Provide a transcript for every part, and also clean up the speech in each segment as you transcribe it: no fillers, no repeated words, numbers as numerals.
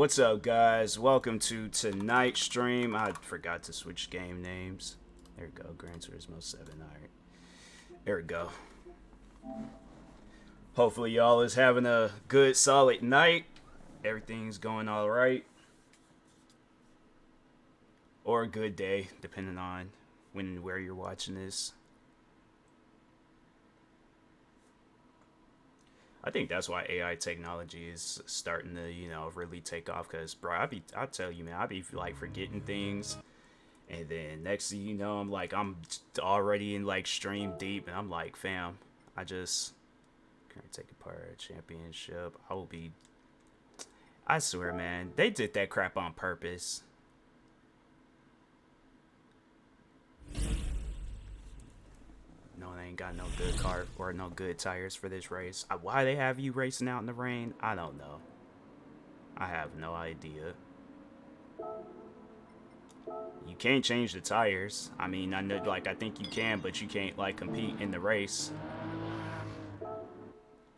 What's up, guys? Welcome to tonight's stream. I forgot to switch game names. There we go. GRAN TURISMO 7. Alright. There we go. Hopefully y'all is having a good, solid night. Everything's going alright. Or a good day, depending on when and where you're watching this. I think that's why AI technology is starting to, really take off. Cause, bro, I tell you, man, I be like forgetting things, and then next thing you know, I'm already in like stream deep, and I'm like, fam, I just can't take a part of a championship. I swear, man, they did that crap on purpose. No, they ain't got no good car or no good tires for this race. Why they have you racing out in the rain, I don't know. I have no idea. You can't change the tires. I mean, I know, I think you can, but you can't, compete in the race.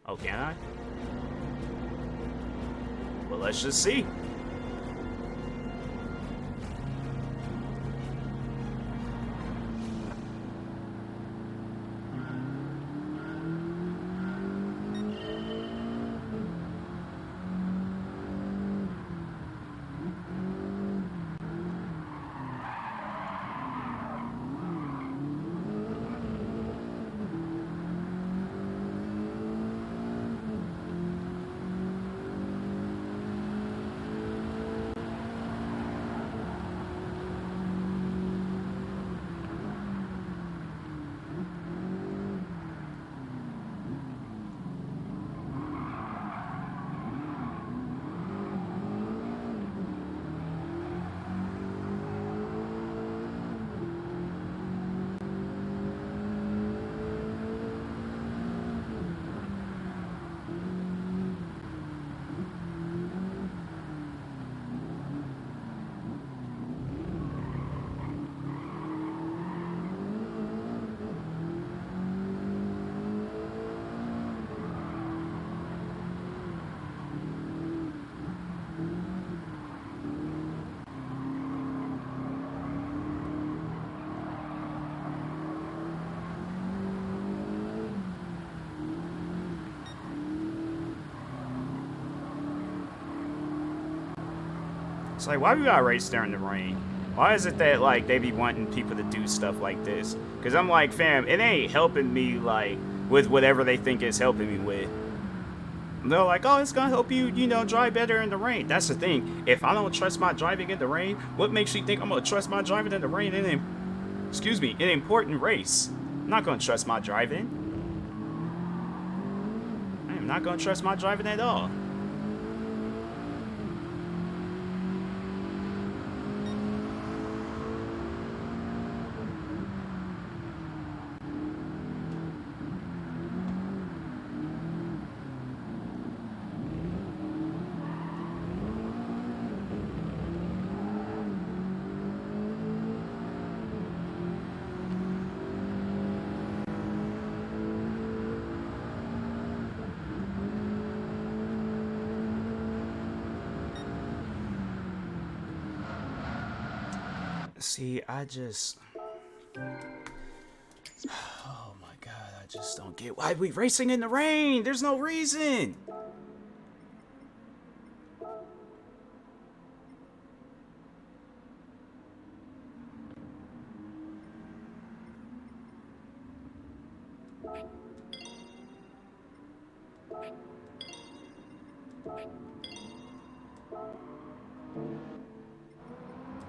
Oh, can I? Well, let's just see. It's like, why we gotta race during the rain? Why is it that, they be wanting people to do stuff like this? Because I'm like, fam, it ain't helping me, with whatever they think it's helping me with. And they're like, oh, it's gonna help you, drive better in the rain. That's the thing. If I don't trust my driving in the rain, what makes you think I'm gonna trust my driving in the rain in an important race? I'm not gonna trust my driving. I am not gonna trust my driving at all. See, oh my God, I just don't get why we racing in the rain. There's no reason.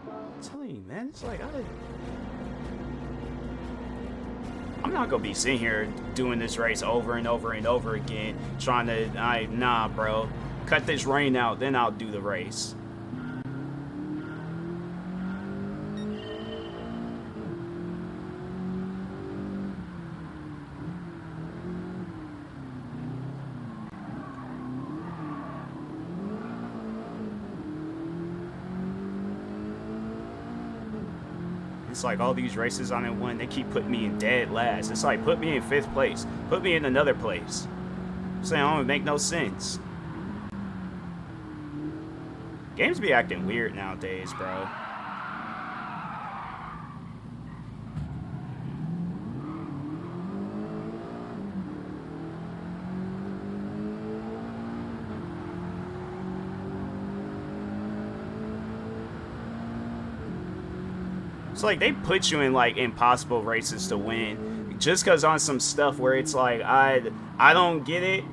I'm telling you, man, it's like I'm not gonna be sitting here doing this race over and over and over again, trying to, nah, bro. Cut this rain out, then I'll do the race. It's like all these races I done won, they keep putting me in dead last. It's like, put me in 5th place. Put me in another place. I'm saying, it don't make no sense. Games be acting weird nowadays, bro. It's like they put you in like impossible races to win just because on some stuff where it's like I don't get it,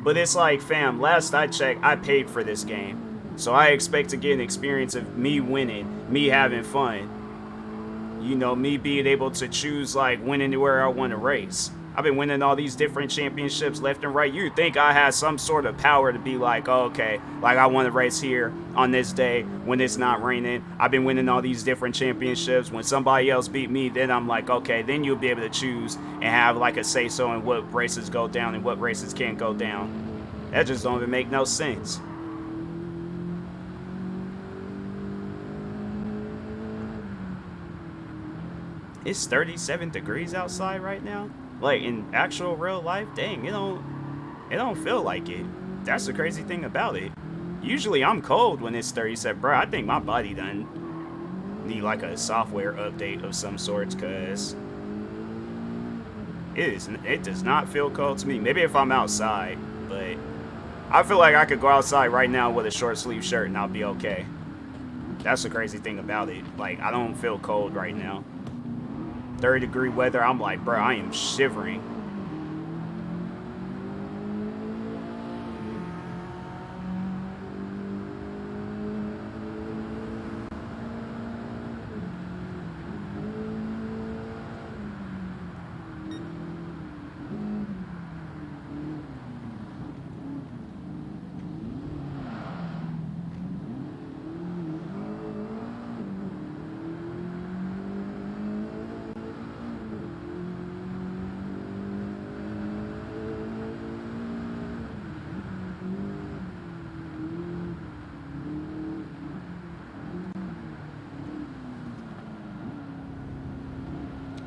but it's like, fam, last I checked, I paid for this game, so I expect to get an experience of me winning, me having fun, you know, me being able to choose like winning where I want to race. I've been winning all these different championships left and right. You'd think I had some sort of power to be like, oh, okay, like I want to race here on this day when it's not raining. I've been winning all these different championships. When somebody else beat me, then I'm like, okay, then you'll be able to choose and have like a say-so in what races go down and what races can't go down. That just don't even make no sense. It's 37 degrees outside right now. Like in actual real life, dang, it don't feel like it. That's the crazy thing about it. Usually I'm cold when it's 37, bro. I think my body done need like a software update of some sorts, cause it does not feel cold to me. Maybe if I'm outside, but I feel like I could go outside right now with a short sleeve shirt and I'll be okay. That's the crazy thing about it. Like, I don't feel cold right now. 30-degree weather, I'm like, bro, I am shivering.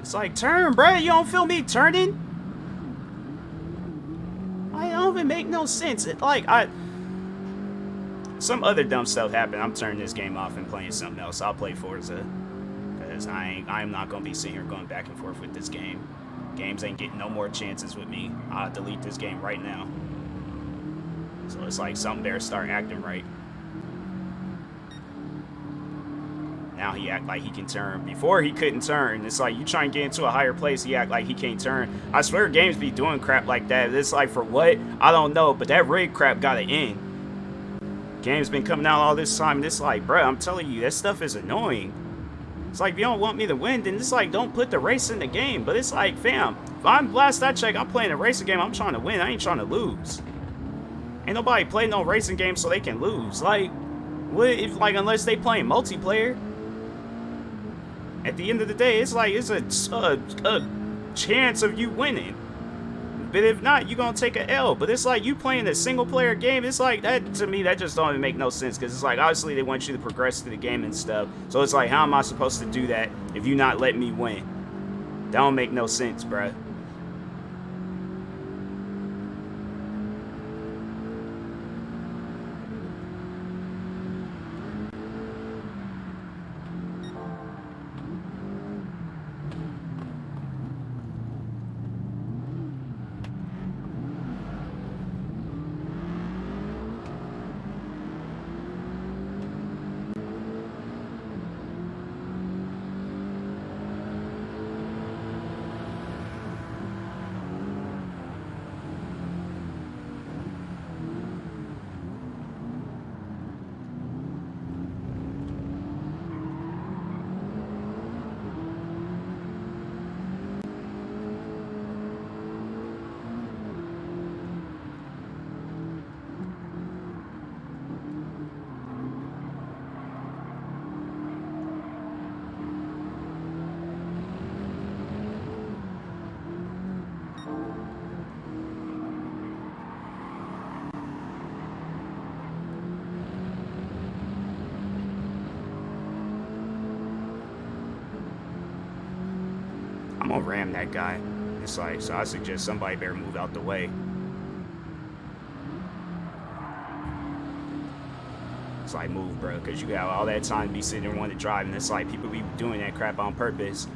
It's like, turn, bro. You don't feel me turning? I don't even make no sense. It, like, some other dumb stuff happened. I'm turning this game off and playing something else. I'll play Forza. Because I'm not going to be sitting here going back and forth with this game. Games ain't getting no more chances with me. I'll delete this game right now. So it's like something better start acting right. Now he act like he can turn. Before he couldn't turn. It's like you try and get into a higher place, he act like he can't turn. I swear games be doing crap like that. It's like, for what? I don't know, but that rig crap gotta end. Game's been coming out all this time, and it's like, bro, I'm telling you, that stuff is annoying. It's like, if you don't want me to win, then it's like, don't put the race in the game. But it's like, fam, if I'm last I check, I'm playing a racing game, I'm trying to win. I ain't trying to lose. Ain't nobody playing no racing game so they can lose. Like, what if, like, unless they playing multiplayer? At the end of the day, it's like, it's a chance of you winning. But if not, you're going to take an L. But it's like, you playing a single-player game, it's like, that, to me, that just don't even make no sense. Because it's like, obviously, they want you to progress through the game and stuff. So it's like, how am I supposed to do that if you not letting me win? That don't make no sense, bruh. I'm gonna ram that guy. It's like, so I suggest somebody better move out the way. It's like, move, bro, because you got all that time to be sitting there wanting to drive, and it's like people be doing that crap on purpose.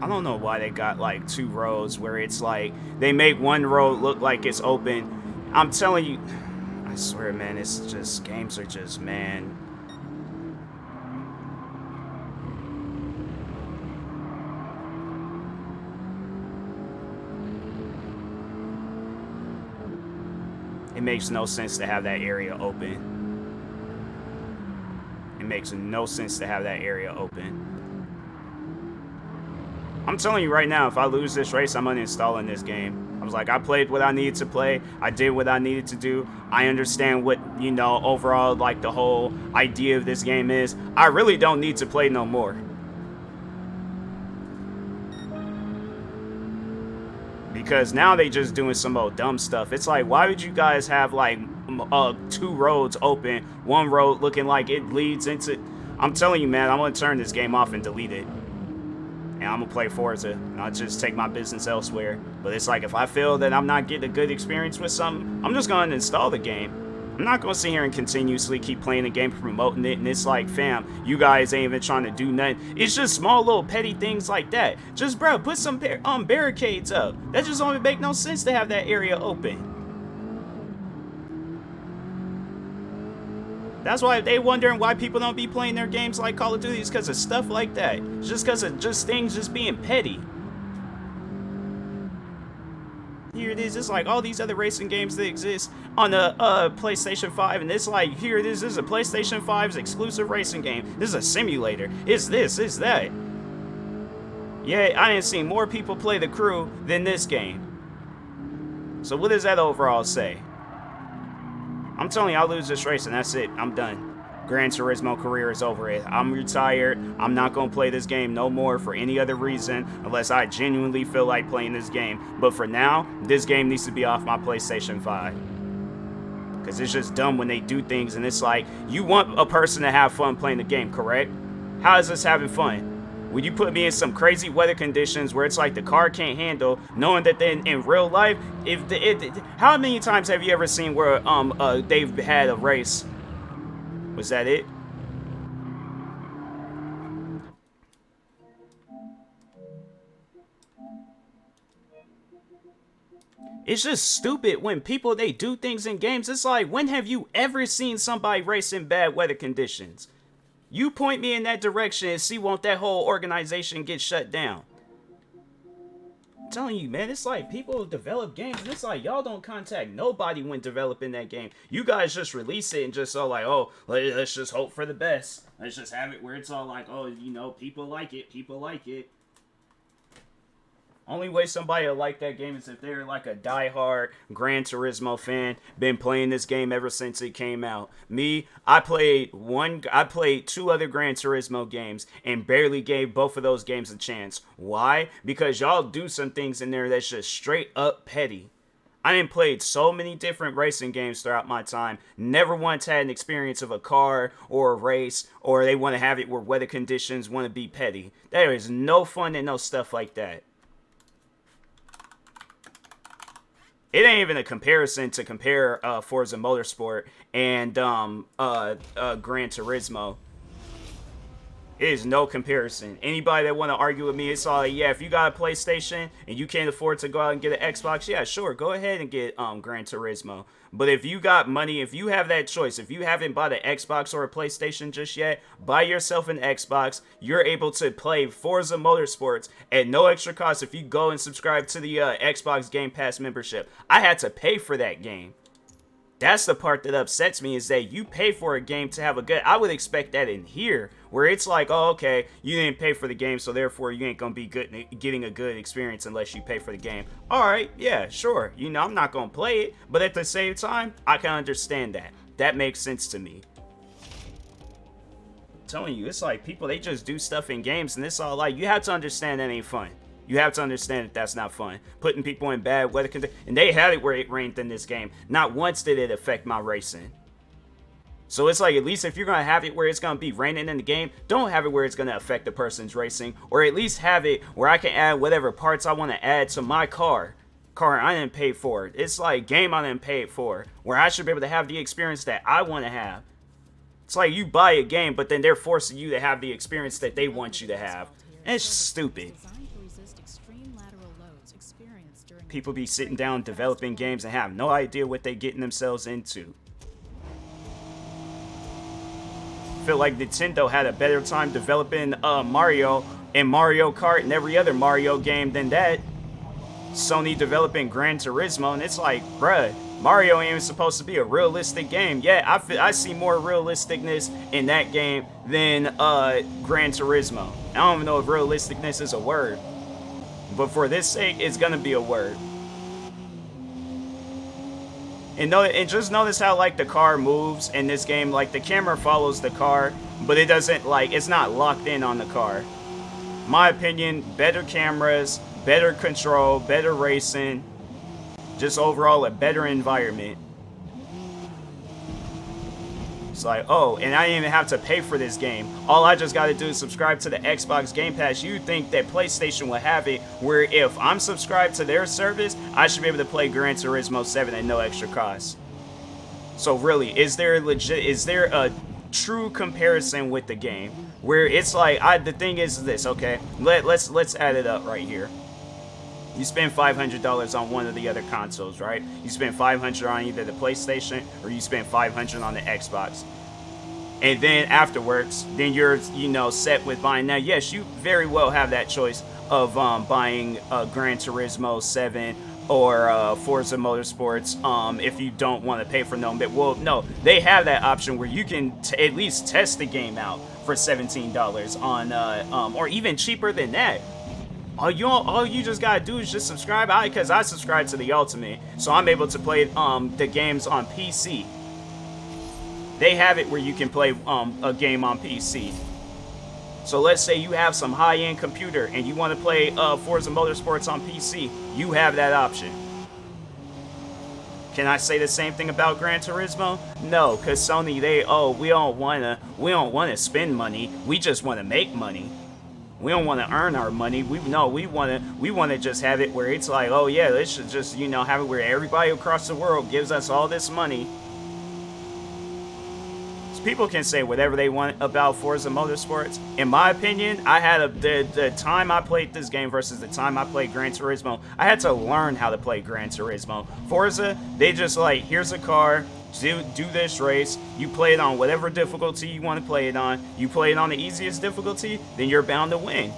I don't know why they got like 2 roads where it's like they make one road look like it's open. I'm telling you, I swear, man, it's just games are just, man. It makes no sense to have that area open. It makes no sense to have that area open. I'm telling you right now, if I lose this race, I'm uninstalling this game. I was like, I played what I needed to play. I did what I needed to do. I understand what, you know, overall, like, the whole idea of this game is. I really don't need to play no more. Because now they just doing some old dumb stuff. It's like, why would you guys have, like, 2 roads open, one road looking like it leads into... I'm telling you, man, I'm going to turn this game off and delete it. And I'm going to play Forza, and I'll just take my business elsewhere. But it's like, if I feel that I'm not getting a good experience with something, I'm just going to install the game. I'm not going to sit here and continuously keep playing the game, promoting it, and it's like, fam, you guys ain't even trying to do nothing. It's just small little petty things like that. Just, bro, put some barricades up. That just don't make no sense to have that area open. That's why they wondering why people don't be playing their games like Call of Duty, is because of stuff like that. It's just because of just things just being petty. Here it is. It's like all these other racing games that exist on the PlayStation 5, and it's like, here it is. This is a PlayStation 5's exclusive racing game. This is a simulator. It's this. It's that. Yeah, I didn't see more people play the crew than this game. So what does that overall say? I'm telling you, I'll lose this race, and that's it. I'm done. Gran Turismo career is over. I'm retired. I'm not going to play this game no more for any other reason unless I genuinely feel like playing this game. But for now, this game needs to be off my PlayStation 5. Because it's just dumb when they do things, and it's like, you want a person to have fun playing the game, correct? How is this having fun? Would you put me in some crazy weather conditions where it's like the car can't handle, knowing that then in real life, how many times have you ever seen where they've had a race? Was that it? It's just stupid when people, they do things in games. It's like, when have you ever seen somebody race in bad weather conditions? You point me in that direction and see, won't that whole organization get shut down? I'm telling you, man, it's like people develop games, and it's like y'all don't contact nobody when developing that game. You guys just release it and just all like, oh, let's just hope for the best. Let's just have it where it's all like, oh, you know, people like it, people like it. Only way somebody will like that game is if they're like a diehard Gran Turismo fan, been playing this game ever since it came out. Me, I played 2 other Gran Turismo games and barely gave both of those games a chance. Why? Because y'all do some things in there that's just straight up petty. I done played so many different racing games throughout my time. Never once had an experience of a car or a race, or they want to have it where weather conditions want to be petty. There is no fun in no stuff like that. It ain't even a comparison to compare Forza Motorsport and Gran Turismo. It is no comparison. Anybody that want to argue with me, it's all like, yeah, if you got a PlayStation and you can't afford to go out and get an Xbox, yeah, sure, go ahead and get Gran Turismo. But if you got money, if you have that choice, if you haven't bought an Xbox or a PlayStation just yet, buy yourself an Xbox. You're able to play Forza Motorsports at no extra cost if you go and subscribe to the Xbox Game Pass membership. I had to pay for that game. That's the part that upsets me, is that you pay for a game to have a good... I would expect that in here, where it's like, oh, okay, you didn't pay for the game, so therefore you ain't going to be getting a good experience unless you pay for the game. All right, yeah, sure. You know, I'm not going to play it, but at the same time, I can understand that. That makes sense to me. I'm telling you, it's like people, they just do stuff in games, and it's all like, you have to understand that ain't fun. You have to understand that that's not fun. Putting people in bad weather conditions. And they had it where it rained in this game. Not once did it affect my racing. So it's like, at least if you're going to have it where it's going to be raining in the game, don't have it where it's going to affect the person's racing. Or at least have it where I can add whatever parts I want to add to my car. Car I didn't pay for. It's like game I didn't pay for. Where I should be able to have the experience that I want to have. It's like you buy a game, but then they're forcing you to have the experience that they want you to have. And it's stupid. People be sitting down developing games and have no idea what they getting themselves into. Feel like Nintendo had a better time developing Mario and Mario Kart and every other Mario game than that. Sony developing Gran Turismo, and it's like, bruh, Mario ain't even supposed to be a realistic game. Yeah, I see more realisticness in that game than Gran Turismo. I don't even know if realisticness is a word. But for this sake, it's gonna be a word. And just notice how like the car moves in this game. Like the camera follows the car, but it doesn't, like, it's not locked in on the car. My opinion, better cameras, better control, better racing, just overall a better environment. It's like, oh, and I didn't even have to pay for this game. All I just got to do is subscribe to the Xbox Game Pass. You think that PlayStation will have it where if I'm subscribed to their service, I should be able to play Gran Turismo 7 at no extra cost. So really, is there a true comparison with the game where it's like, the thing is this, okay? Let's add it up right here. You spend $500 on one of the other consoles, right? You spend $500 on either the PlayStation or you spend $500 on the Xbox. And then afterwards, then you're, you know, set with buying. Now, yes, you very well have that choice of buying Gran Turismo 7 or Forza Motorsports if you don't want to pay for them. But, well, no, they have that option where you can at least test the game out for $17 on, or even cheaper than that. All you just gotta do is just subscribe. Because I subscribe to the Ultimate, so I'm able to play the games on PC. They have it where you can play a game on PC. So let's say you have some high-end computer and you want to play Forza Motorsports on PC. You have that option. Can I say the same thing about Gran Turismo? No, because Sony, we don't wanna spend money. We just want to make money. We don't want to earn our money. We want to just have it where it's like, oh yeah, let's just, you know, have it where everybody across the world gives us all this money. So people can say whatever they want about Forza Motorsports. In my opinion, I had the time I played this game versus the time I played Gran Turismo, I had to learn how to play Gran Turismo. Forza, they just like, here's a car. Do this race. You play it on whatever difficulty you want to play it on. You play it on the easiest difficulty, then you're bound to win.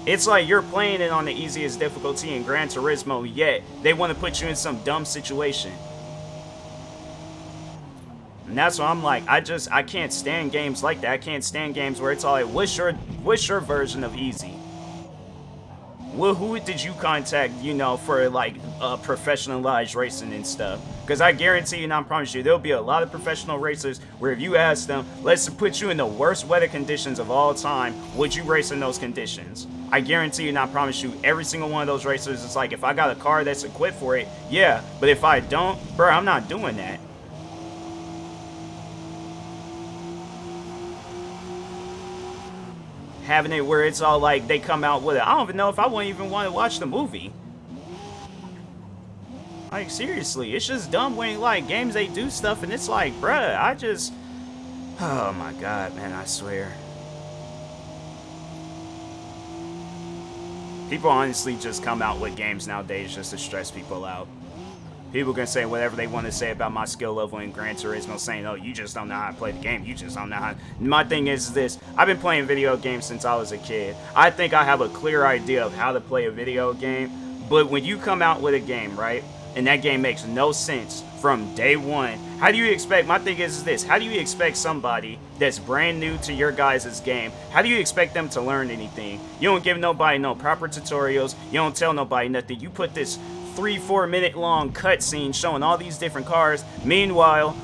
It's like you're playing it on the easiest difficulty in Gran Turismo, yet they want to put you in some dumb situation. And that's why I'm like, I can't stand games like that. I can't stand games where it's all like, what's your version of easy? Well, who did you contact, you know, for like professionalized racing and stuff? Because I guarantee you, and I promise you, there'll be a lot of professional racers where if you ask them, let's put you in the worst weather conditions of all time, would you race in those conditions? I guarantee you, and I promise you, every single one of those racers is like, if I got a car that's equipped for it, yeah. But if I don't, bro, I'm not doing that. Having it where it's all like they come out with it. I don't even know if I wouldn't even want to watch the movie. Like, seriously, it's just dumb when, like, games, they do stuff, and it's like, bruh, I just... Oh, my God, man, I swear. People honestly just come out with games nowadays just to stress people out. People can say whatever they want to say about my skill level in Gran Turismo, saying, oh, you just don't know how to play the game. You just don't know how... My thing is this. I've been playing video games since I was a kid. I think I have a clear idea of how to play a video game. But when you come out with a game, right, and that game makes no sense from day one, how do you expect... My thing is this. How do you expect somebody that's brand new to your guys' game, how do you expect them to learn anything? You don't give nobody no proper tutorials. You don't tell nobody nothing. You put this 3-4 minute long cutscene showing all these different cars. Meanwhile,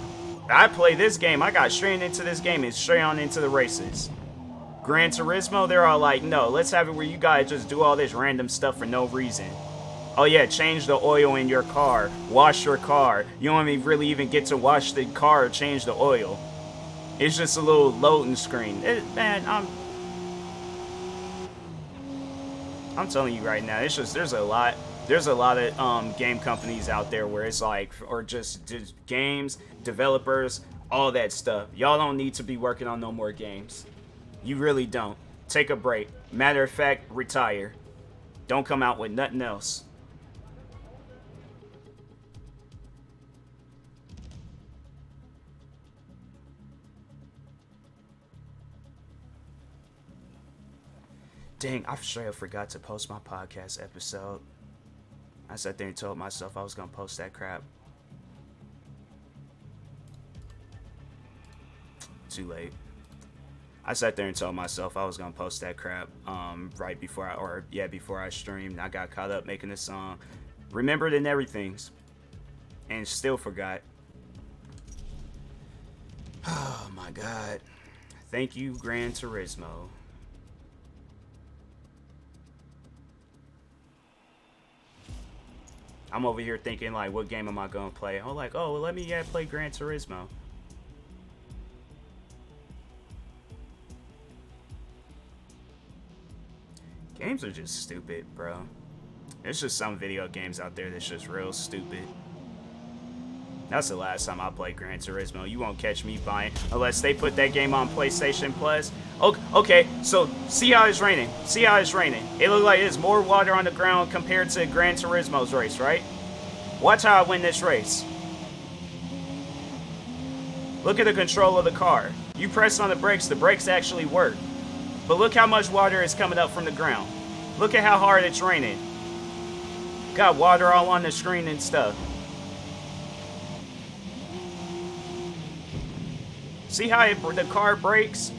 I play this game. I got straight into this game and straight on into the races. Gran Turismo, they're all like, no, let's have it where you guys just do all this random stuff for no reason. Oh yeah, change the oil in your car. Wash your car. You don't even really even get to wash the car or change the oil. It's just a little loading screen. Man, I'm telling you right now, it's just there's a lot of game companies out there where it's like, or just games, developers, all that stuff. Y'all don't need to be working on no more games. You really don't. Take a break. Matter of fact, retire. Don't come out with nothing else. Dang, I straight up forgot to post my podcast episode. I sat there and told myself I was going to post that crap. Too late. I sat there and told myself I was going to post that crap right before before I streamed. I got caught up making a song. Remembered and everything. And still forgot. Oh my God. Thank you, Gran Turismo. I'm over here thinking, like, what game am I going to play? I'm like, oh, well, let me play Gran Turismo. Games are just stupid, bro. There's just some video games out there that's just real stupid. That's the last time I played Gran Turismo. You won't catch me buying unless they put that game on PlayStation Plus. Okay, so see how it's raining. See how it's raining. It looks like there's more water on the ground compared to Gran Turismo's race, right? Watch how I win this race. Look at the control of the car. You press on the brakes actually work. But look how much water is coming up from the ground. Look at how hard it's raining. Got water all on the screen and stuff. See how the car brakes?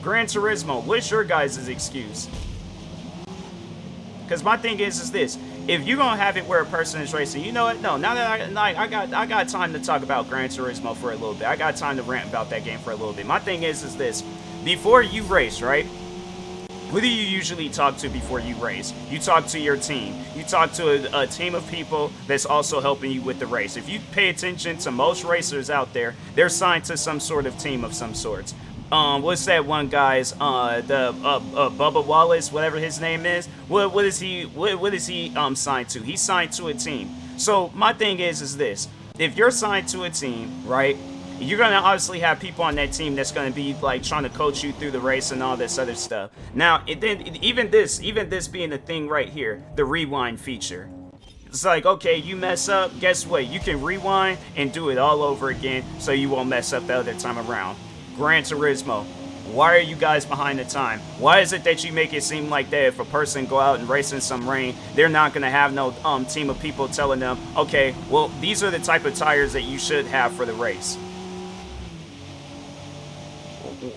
Gran Turismo, what's your guys' excuse? Because my thing is this. If you're going to have it where a person is racing, you know what? No, now that I got time to talk about Gran Turismo for a little bit. I got time to rant about that game for a little bit. My thing is this. Before you race, right? Who do you usually talk to before you race? You talk to your team. You talk to a team of people that's also helping you with the race. If you pay attention to most racers out there, they're signed to some sort of team of some sorts. What's that one guy's Bubba Wallace, whatever his name is? What is he signed to? He's signed to a team. So my thing is this. If you're signed to a team, right? You're going to obviously have people on that team that's going to be like trying to coach you through the race and all this other stuff. Now, even this being the thing right here, the rewind feature. It's like, okay, you mess up, guess what? You can rewind and do it all over again so you won't mess up the other time around. Gran Turismo, why are you guys behind the time? Why is it that you make it seem like that if a person go out and race in some rain, they're not going to have no team of people telling them, okay, well, these are the type of tires that you should have for the race.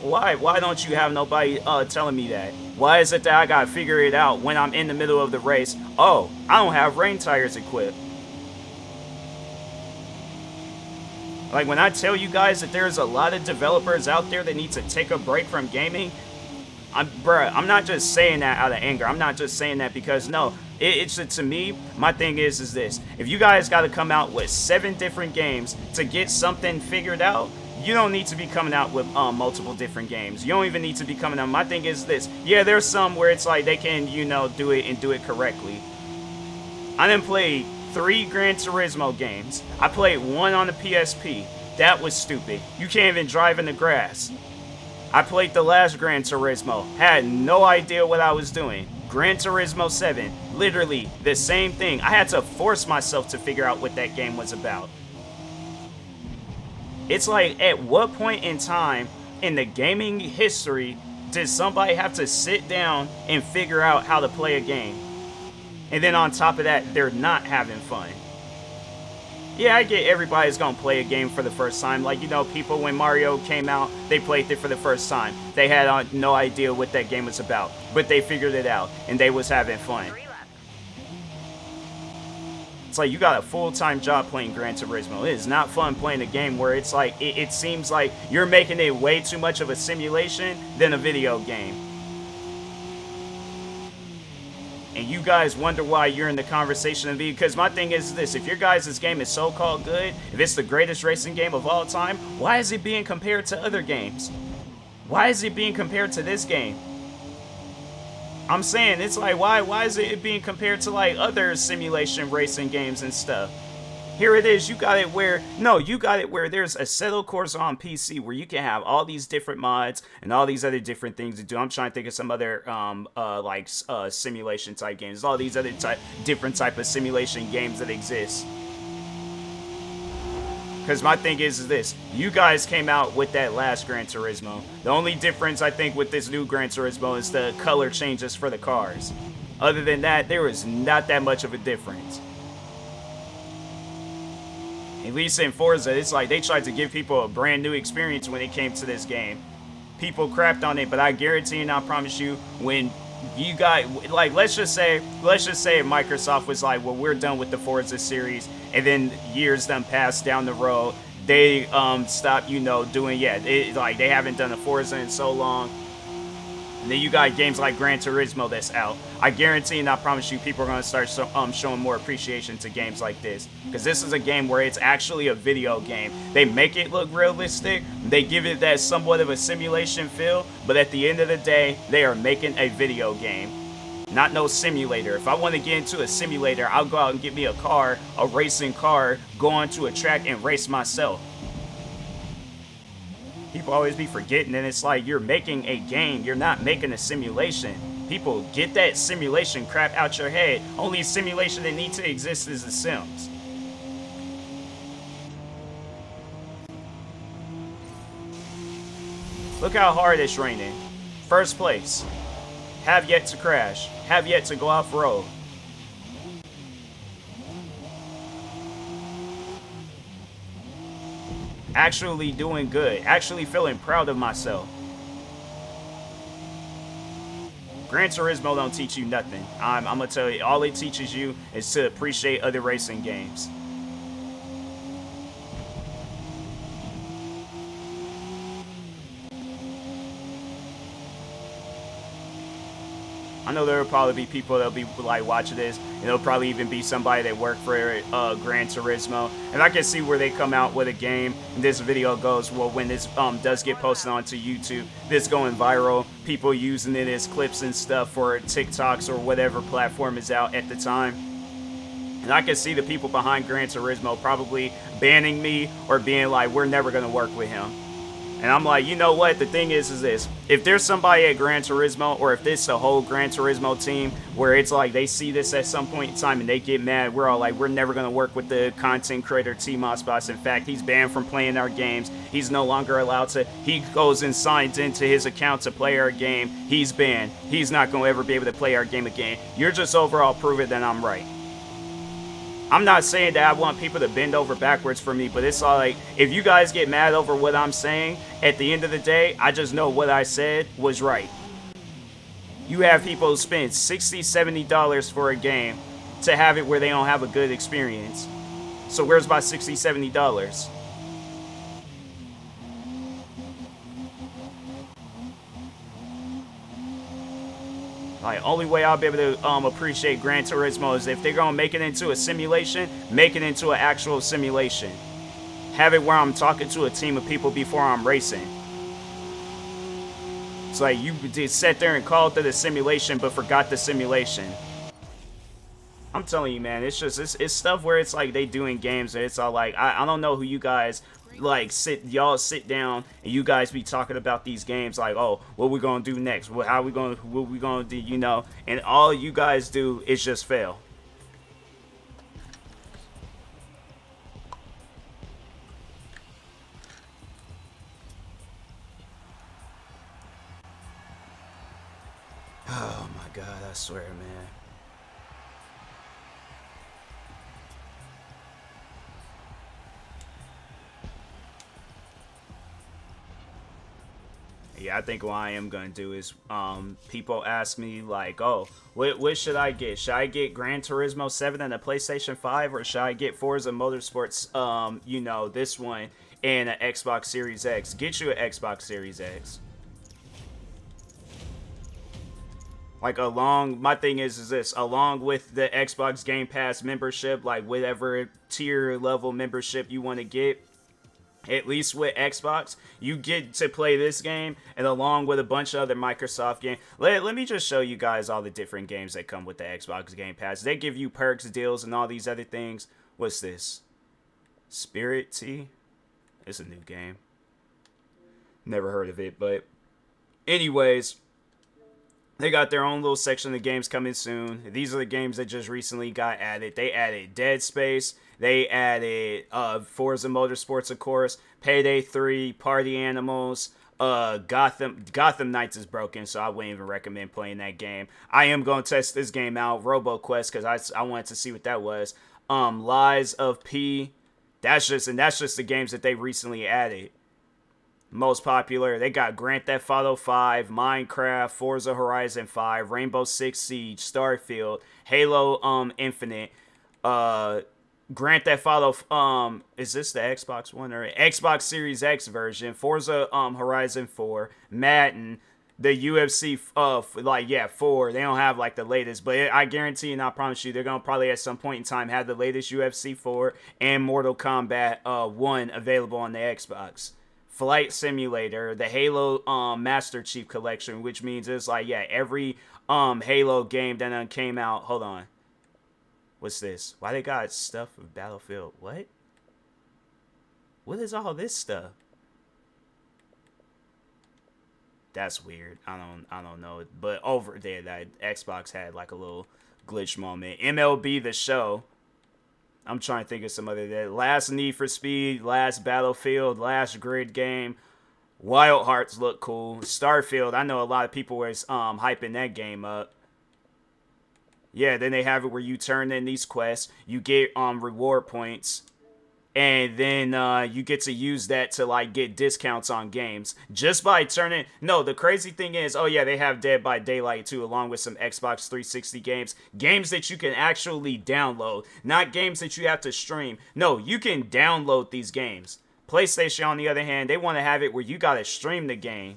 Why don't you have nobody telling me that? Why is it that I gotta figure it out when I'm in the middle of the race? Oh, I don't have rain tires equipped. Like, when I tell you guys that there's a lot of developers out there that need to take a break from gaming, I'm not just saying that out of anger. I'm not just saying that because, no, it's to me, my thing is this. If you guys gotta come out with 7 different games to get something figured out, you don't need to be coming out with multiple different games. You don't even need to be coming out. My thing is this. Yeah, there's some where it's like they can, do it and do it correctly. I didn't play 3 Gran Turismo games. I played 1 on the PSP. That was stupid. You can't even drive in the grass. I played the last Gran Turismo. Had no idea what I was doing. Gran Turismo 7. Literally the same thing. I had to force myself to figure out what that game was about. It's like, at what point in time in the gaming history did somebody have to sit down and figure out how to play a game? And then on top of that, they're not having fun. Yeah, I get everybody's gonna play a game for the first time. Like, you know, people, when Mario came out, they played it for the first time. They had no idea what that game was about, but they figured it out, and they was having fun. It's like, you got a full-time job playing Gran Turismo. It is not fun playing a game where it's like, it seems like you're making it way too much of a simulation than a video game. And you guys wonder why you're in the conversation of because my thing is this: if your guys' game is so-called good, if it's the greatest racing game of all time, why is it being compared to other games? Why is it being compared to this game? I'm saying, it's like, why is it being compared to like other simulation racing games and stuff? Here it is, you got it where there's a settled course on PC where you can have all these different mods and all these other different things to do. I'm trying to think of some other simulation type games. All these other different type of simulation games that exist. Because my thing is this: you guys came out with that last Gran Turismo. The only difference I think with this new Gran Turismo is the color changes for the cars. Other than that, there is not that much of a difference. At least in Forza, it's like they tried to give people a brand new experience when it came to this game. People crapped on it, but I guarantee and I promise you, when you got, like, let's just say Microsoft was like, well, we're done with the Forza series, and then years done passed down the road, they stopped, you know, doing, like, they haven't done a Forza in so long. And then you got games like Gran Turismo that's out. I guarantee and I promise you, people are going to start showing more appreciation to games like this. Because this is a game where it's actually a video game. They make it look realistic. They give it that somewhat of a simulation feel. But at the end of the day, they are making a video game. Not no simulator. If I want to get into a simulator, I'll go out and get me a car, a racing car, go onto a track and race myself. People always be forgetting, and it's like, you're making a game, you're not making a simulation. People, get that simulation crap out your head. Only simulation that needs to exist is The Sims. Look how hard it's raining. First place. Have yet to crash. Have yet to go off-road. Actually doing good. Actually feeling proud of myself. Gran Turismo don't teach you nothing. I'm gonna tell you, all it teaches you is to appreciate other racing games. I know there will probably be people that'll be like watching this, and there'll probably even be somebody that worked for Gran Turismo, and I can see where they come out with a game, and this video goes, well, when this does get posted onto YouTube, this going viral, people using it as clips and stuff for TikToks or whatever platform is out at the time. And I can see the people behind Gran Turismo probably banning me or being like, we're never going to work with him. And I'm like, you know what? The thing is this. If there's somebody at Gran Turismo, or if this the whole Gran Turismo team, where it's like they see this at some point in time and they get mad, we're all like, we're never going to work with the content creator TMossBoss. In fact, he's banned from playing our games. He's no longer allowed to. He goes and signs into his account to play our game. He's banned. He's not going to ever be able to play our game again. You're just overall proving that I'm right. I'm not saying that I want people to bend over backwards for me, but it's all like, if you guys get mad over what I'm saying, at the end of the day, I just know what I said was right. You have people who spend $60, $70 for a game to have it where they don't have a good experience. So where's my $60, $70? Like, only way I'll be able to appreciate Gran Turismo is if they're going to make it into a simulation, make it into an actual simulation. Have it where I'm talking to a team of people before I'm racing. It's like you just sat there and called it a simulation but forgot the simulation. I'm telling you, man, it's just it's stuff where it's like they doing games and it's all like I don't know who you guys like y'all sit down and you guys be talking about these games like, oh, what we gonna do next, what we gonna do, you know, and all you guys do is just fail. Oh my god, I swear, man. Yeah, I think what I am gonna do is, people ask me like, oh, what should I get? Should I get Gran Turismo 7 and a PlayStation 5, or should I get Forza Motorsports, you know, this one and an Xbox Series X? Get you an Xbox Series X. Like my thing is this, along with the Xbox Game Pass membership, like whatever tier level membership you want to get, at least with Xbox, you get to play this game, and along with a bunch of other Microsoft games. Let me just show you guys all the different games that come with the Xbox Game Pass. They give you perks, deals, and all these other things. What's this? Spirit Tea? It's a new game. Never heard of it, but anyways, they got their own little section of games coming soon. These are the games that just recently got added. They added Dead Space. They added Forza Motorsports, of course, Payday 3, Party Animals, Gotham Knights is broken, so I wouldn't even recommend playing that game. I am going to test this game out, RoboQuest, because I wanted to see what that was. Lies of P. That's just the games that they recently added. Most popular, they got Grand Theft Auto 5, Minecraft, Forza Horizon 5, Rainbow Six Siege, Starfield, Halo Infinite, Grand Theft Auto, is this the Xbox One or Xbox Series X version? Forza Horizon 4, Madden, the UFC 4. They don't have like the latest, but I guarantee and I promise you they're gonna probably at some point in time have the latest UFC 4 and Mortal Kombat 1 available on the Xbox. Flight Simulator, the Halo Master Chief Collection, which means it's like, yeah, every Halo game that came out. Hold on. What's this? Why they got stuff with Battlefield? What? What is all this stuff? That's weird. I don't know. But over there, that Xbox had like a little glitch moment. MLB The Show. I'm trying to think of some other that. Last Need for Speed, last Battlefield, last Grid game. Wild Hearts look cool. Starfield, I know a lot of people was hyping that game up. Yeah, then they have it where you turn in these quests, you get reward points, and then you get to use that to like get discounts on games just by turning. No, the crazy thing is, oh yeah, they have Dead by Daylight too, along with some Xbox 360 games that you can actually download, not games that you have to stream. No, you can download these games. PlayStation, on the other hand, they want to have it where you gotta stream the game.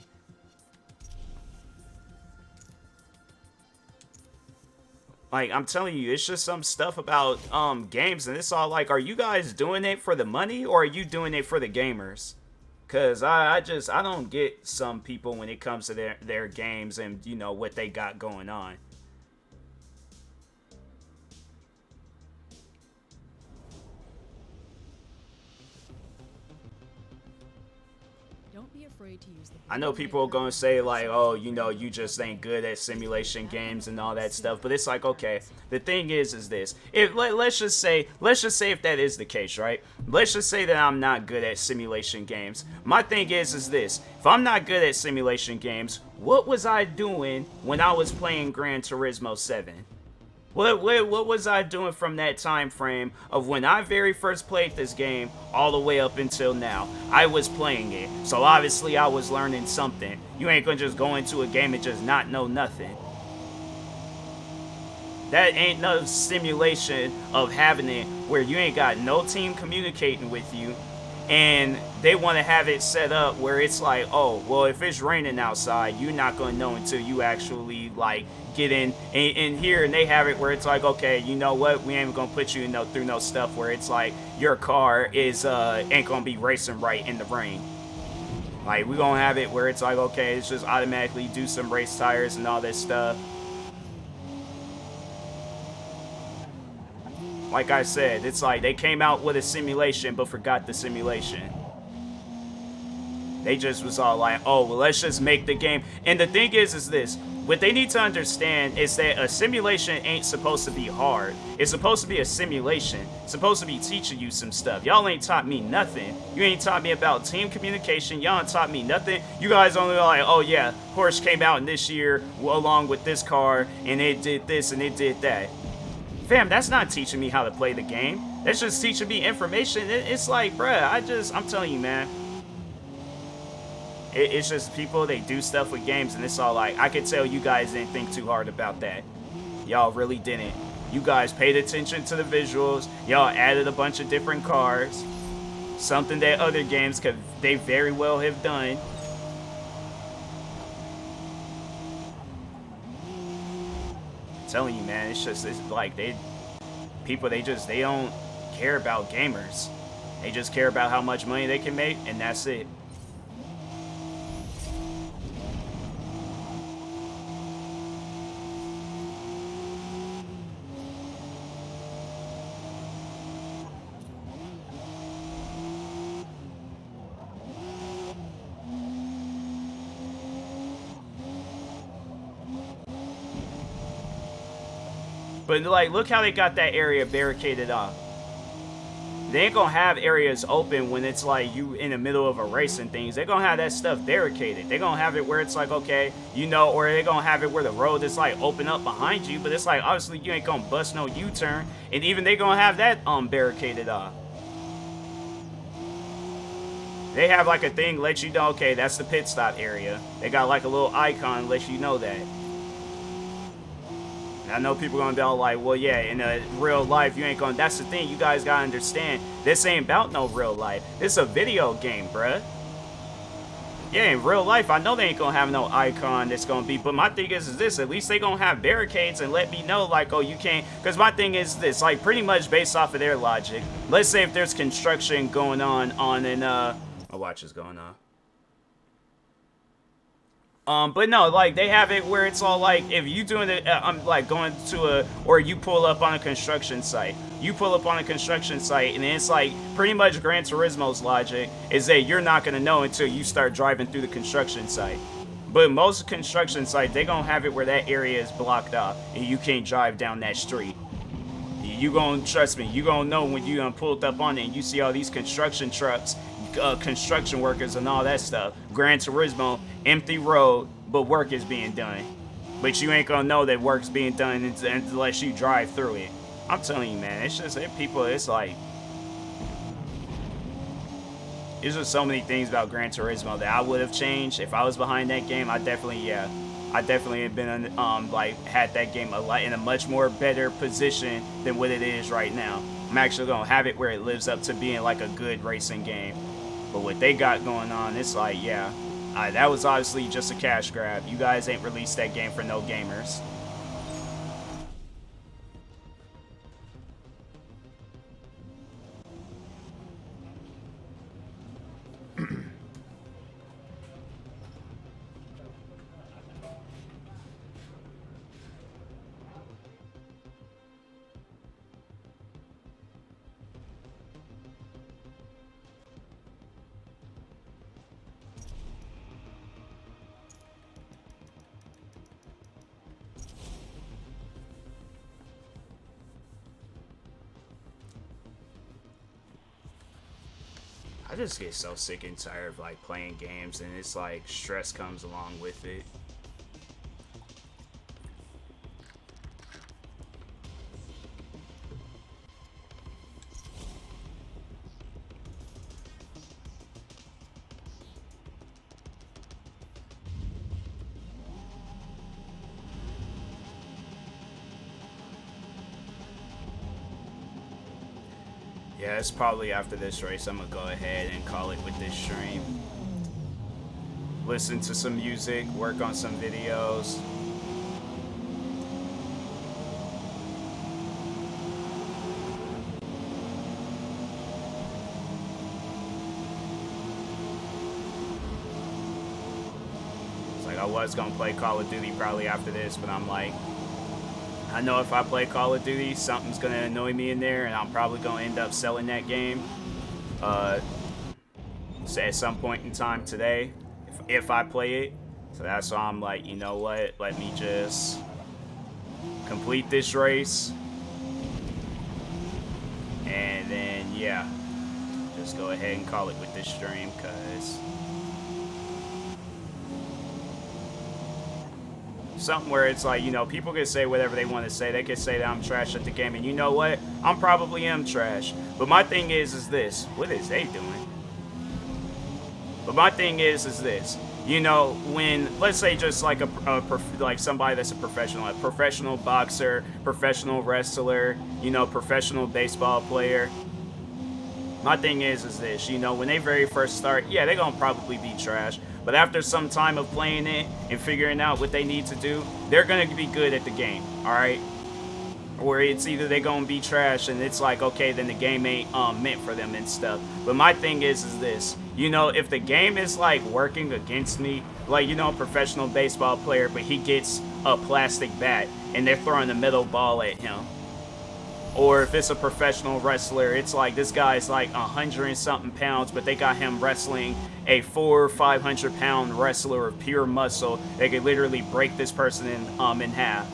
Like, I'm telling you, it's just some stuff about games, and it's all like, are you guys doing it for the money, or are you doing it for the gamers? Because I don't get some people when it comes to their games and, you know, what they got going on. I know people are going to say, like, oh, you know, you just ain't good at simulation games and all that stuff. But it's like, okay, the thing is this. Let's just say if that is the case, right? Let's just say that I'm not good at simulation games. My thing is this. If I'm not good at simulation games, what was I doing when I was playing Gran Turismo 7? What was I doing from that time frame of when I very first played this game all the way up until now? I was playing it, so obviously I was learning something. You ain't gonna just go into a game and just not know nothing. That ain't no simulation of having it where you ain't got no team communicating with you, and they want to have it set up where it's like, oh, well, if it's raining outside, you're not going to know until you actually, like, get in here, and they have it where it's like, okay, you know what, we ain't going to put you through no stuff where it's like your car is ain't going to be racing right in the rain. Like, we're going to have it where it's like, okay, it's just automatically do some race tires and all this stuff. Like I said, it's like they came out with a simulation but forgot the simulation. They just was all like, oh, well, let's just make the game. And the thing is this. What they need to understand is that a simulation ain't supposed to be hard. It's supposed to be a simulation. It's supposed to be teaching you some stuff. Y'all ain't taught me nothing. You ain't taught me about team communication. Y'all ain't taught me nothing. You guys only like, oh yeah, Porsche came out in this year along with this car, and it did this and it did that. Fam, that's not teaching me how to play the game. That's just teaching me information. It's like, bruh, I'm telling you, man. It's just people, they do stuff with games, and it's all like, I could tell you guys didn't think too hard about that. Y'all really didn't. You guys paid attention to the visuals. Y'all added a bunch of different cars. Something that other games could, they very well have done. I'm telling you, man, it's like people they don't care about gamers. They just care about how much money they can make, and that's it. But like, look how they got that area barricaded off. They ain't gonna have areas open when it's like you in the middle of a race and things. They're gonna have that stuff barricaded. They're gonna have it where it's like, okay, you know, or they're gonna have it where the road is like open up behind you, but it's like, obviously you ain't gonna bust no U-turn. And even they gonna have that barricaded off. They have like a thing let you know, okay, that's the pit stop area. They got like a little icon let you know that. I know people gonna be all like, well, yeah, in real life, you ain't gonna, that's the thing, you guys gotta understand, this ain't about no real life. This is a video game, bruh. Yeah, in real life, I know they ain't gonna have no icon that's gonna be, but my thing is this, at least they gonna have barricades and let me know, like, oh, you can't, because my thing is this, like, pretty much based off of their logic, let's say if there's construction going on in, my watch is going on. But no, like, they have it where it's all like, if you doing it, I'm like going to or you pull up on a construction site. You pull up on a construction site, and it's like, pretty much Gran Turismo's logic is that you're not going to know until you start driving through the construction site. But most construction sites, they gonna have it where that area is blocked off, and you can't drive down that street. You gonna, trust me, you gonna know when you pulled up on it, and you see all these construction trucks, construction workers and all that stuff. Gran Turismo, empty road, but work is being done. But you ain't gonna know that work's being done unless you drive through it. I'm telling you, man, it's just people, it's like, there's just so many things about Gran Turismo that I would have changed if I was behind that game. I definitely have been like had that game in a much more better position than what it is right now. I'm actually gonna have it where it lives up to being like a good racing game. But what they got going on, it's like, yeah, that was obviously just a cash grab. You guys ain't released that game for no gamers. I just get so sick and tired of like playing games, and it's like stress comes along with it. Yeah, it's probably after this race. I'm gonna go ahead and call it with this stream. Listen to some music, work on some videos. It's like I was gonna play Call of Duty probably after this, but I'm like, I know if I play Call of Duty, something's gonna annoy me in there, and I'm probably gonna end up selling that game. At some point in time today, if I play it. So that's why I'm like, you know what? Let me just complete this race, and then yeah, just go ahead and call it with this stream, cause something where it's like, you know, people can say whatever they want to say. They can say that I'm trash at the game, and you know what? I'm probably am trash. But my thing is this. What is they doing? But my thing is this. You know, when, let's say just like like somebody that's a professional boxer, professional wrestler, you know, professional baseball player. My thing is this. You know, when they very first start, yeah, they're going to probably be trash. But after some time of playing it and figuring out what they need to do, they're going to be good at the game, all right? Or it's either they're going to be trash and it's like, okay, then the game ain't meant for them and stuff. But my thing is this. You know, if the game is like working against me, like, you know, a professional baseball player, but he gets a plastic bat and they're throwing a metal ball at him. Or if it's a professional wrestler, it's like this guy's like 100 and something pounds, but they got him wrestling a 400 or 500 pound wrestler of pure muscle. They could literally break this person in half.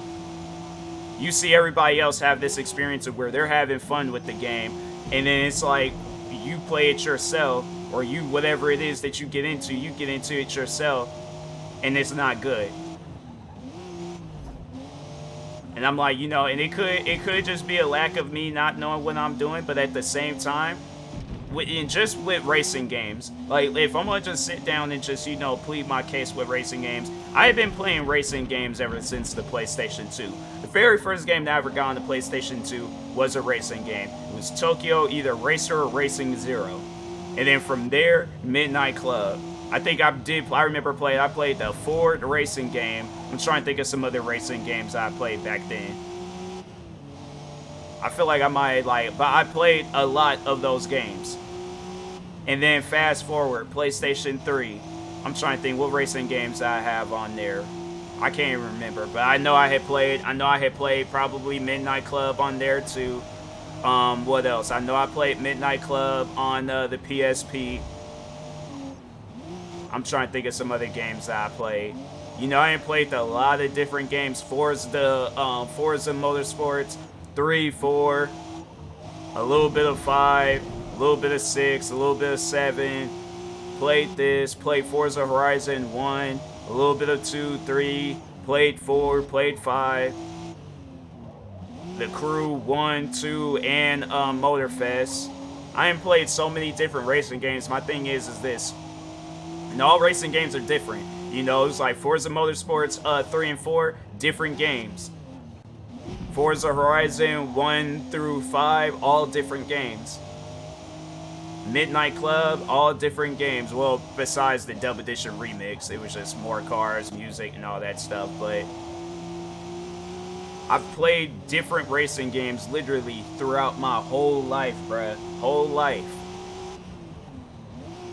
You see everybody else have this experience of where they're having fun with the game, and then it's like you play it yourself, or you, whatever it is that you get into it yourself, and it's not good. And I'm like, you know, and it could just be a lack of me not knowing what I'm doing, but at the same time, just with racing games, like if I'm gonna just sit down and just, you know, plead my case with racing games, I've been playing racing games ever since the PlayStation 2. The very first game that I ever got on the PlayStation 2 was a racing game. It was Tokyo, either Racer or Racing Zero. And then from there, Midnight Club. I played the Ford racing game. I'm trying to think of some other racing games I played back then. I feel like but I played a lot of those games. And then fast forward, PlayStation 3. I'm trying to think what racing games I have on there. I can't even remember, but I know I had played probably Midnight Club on there too. What else? I know I played Midnight Club on the PSP. I'm trying to think of some other games that I played. You know, I played a lot of different games. Forza Motorsports, 3, 4, a little bit of 5, a little bit of 6, a little bit of 7. Played Forza Horizon 1, a little bit of 2, 3, played 4, played 5. The Crew 1, 2, and Motorfest. I ain't played so many different racing games. My thing is this. And all racing games are different. You know, it's like Forza Motorsports 3 and 4, different games. Forza Horizon 1 through 5, all different games. Midnight Club, all different games. Well, besides the Dub Edition remix, it was just more cars, music, and all that stuff. But I've played different racing games literally throughout my whole life, bruh. Whole life.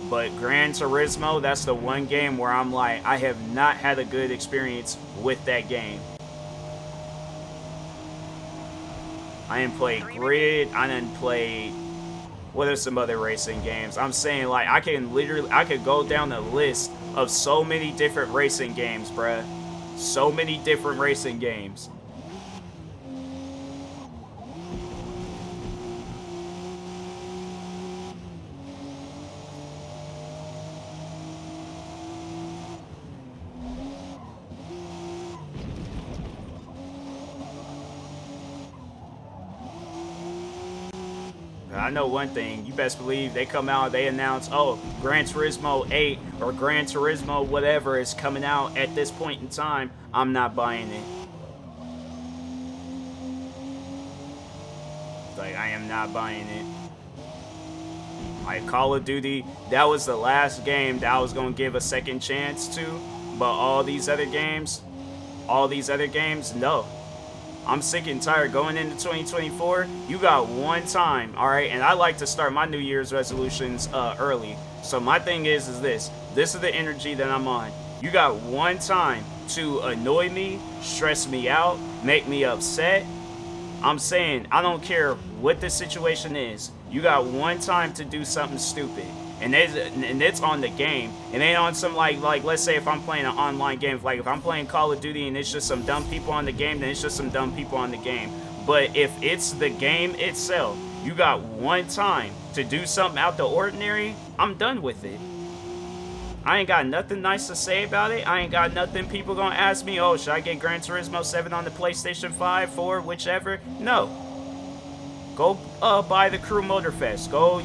But Gran Turismo, that's the one game where I'm like, I have not had a good experience with that game. I didn't play Grid. I didn't play... What are some other racing games? I'm saying, like, I could go down the list of so many different racing games, bruh. So many different racing games. I know one thing, you best believe they come out, they announce, oh, Gran Turismo 8 or Gran Turismo whatever is coming out at this point in time, I'm not buying it. Like, I am not buying it. Like, Call of Duty, that was the last game that I was going to give a second chance to, but all these other games, no. I'm sick and tired going into 2024. You got one time, all right? And I like to start my New Year's resolutions early. So my thing is this. This is the energy that I'm on. You got one time to annoy me, stress me out, make me upset. I'm saying, I don't care what the situation is. You got one time to do something stupid. And it's on the game. It ain't on some like let's say if I'm playing an online game, like if I'm playing Call of Duty and it's just some dumb people on the game, then it's just some dumb people on the game. But if it's the game itself, you got one time to do something out the ordinary, I'm done with it. I ain't got nothing nice to say about it. I ain't got nothing people gonna ask me, oh, should I get Gran Turismo 7 on the PlayStation 5, 4, whichever? No. Go buy the Crew Motorfest. Go,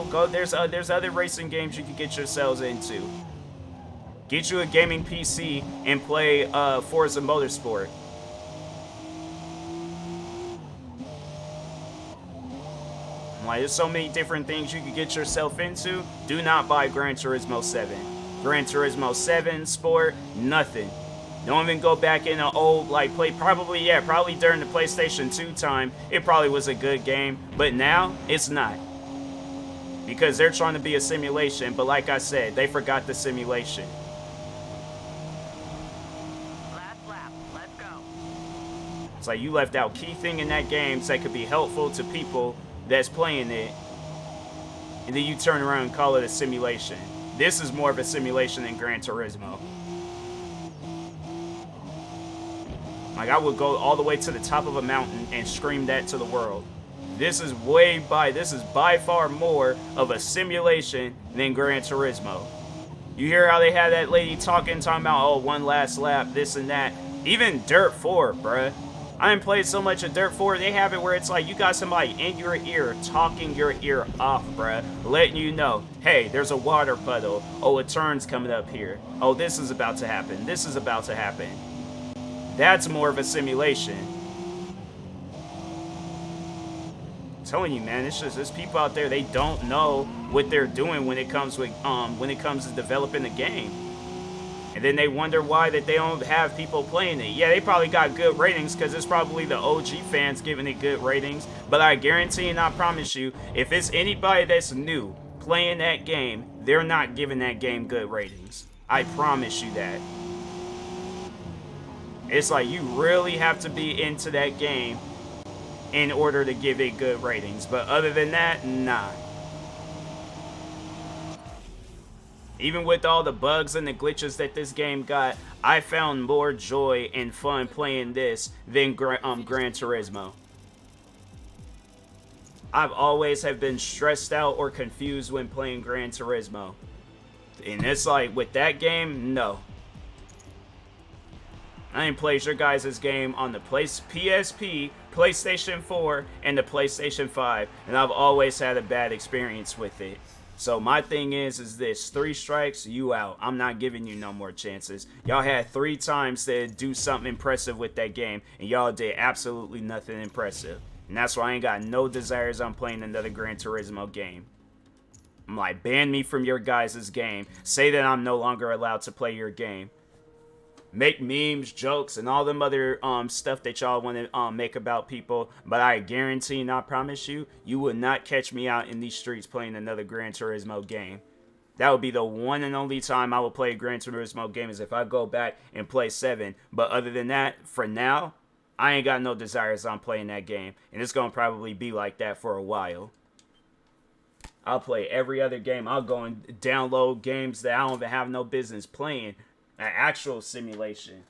go. There's other racing games you can get yourselves into. Get you a gaming PC and play Forza Motorsport. Like, there's so many different things you could get yourself into. Do not buy Gran Turismo 7. Gran Turismo 7, Sport, nothing. Don't even go back in an old, probably during the PlayStation 2 time, it probably was a good game, but now, it's not. Because they're trying to be a simulation, but like I said, they forgot the simulation. Last lap, let's go. It's like you left out key thing in that game that could be helpful to people that's playing it, and then you turn around and call it a simulation. This is more of a simulation than Gran Turismo. Like, I would go all the way to the top of a mountain and scream that to the world. This is by far more of a simulation than Gran Turismo. You hear how they had that lady talking about, oh, one last lap, this and that. Even Dirt 4, bruh. I ain't played so much of Dirt 4, they have it where it's like you got somebody in your ear talking your ear off, bruh. Letting you know, hey, there's a water puddle. Oh, a turn's coming up here. Oh, this is about to happen. This is about to happen. That's more of a simulation. I'm telling you, man, it's just there's people out there, they don't know what they're doing when it comes to developing the game. And then they wonder why that they don't have people playing it. Yeah, they probably got good ratings because it's probably the OG fans giving it good ratings. But I guarantee and I promise you, if it's anybody that's new playing that game, they're not giving that game good ratings. I promise you that. It's like you really have to be into that game in order to give it good ratings. But other than that, nah. Even with all the bugs and the glitches that this game got, I found more joy and fun playing this than Gran Turismo. I've always have been stressed out or confused when playing Gran Turismo. And it's like, with that game, no. I ain't played your guys' game on the PSP, PlayStation 4, and the PlayStation 5, and I've always had a bad experience with it. So my thing is this: 3 strikes, you out. I'm not giving you no more chances. Y'all had 3 times to do something impressive with that game, and y'all did absolutely nothing impressive. And that's why I ain't got no desires on playing another Gran Turismo game. I'm like, ban me from your guys' game. Say that I'm no longer allowed to play your game. Make memes, jokes, and all them other stuff that y'all want to make about people. But I guarantee and I promise you, you will not catch me out in these streets playing another Gran Turismo game. That would be the one and only time I will play a Gran Turismo game, is if I go back and play 7. But other than that, for now, I ain't got no desires on playing that game. And it's going to probably be like that for a while. I'll play every other game. I'll go and download games that I don't even have no business playing. An actual simulation.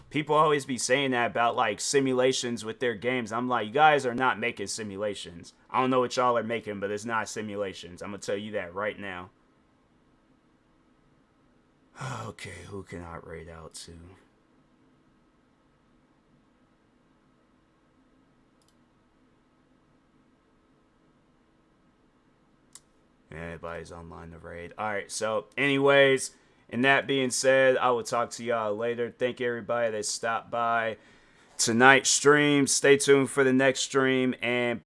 People always be saying that about like simulations with their games. I'm like, you guys are not making simulations. I don't know what y'all are making, but it's not simulations. I'm gonna tell you that right now. Okay, who can I rate out to? Everybody's online to raid. Alright, so anyways, and that being said, I will talk to y'all later. Thank you everybody that stopped by tonight's stream. Stay tuned for the next stream, and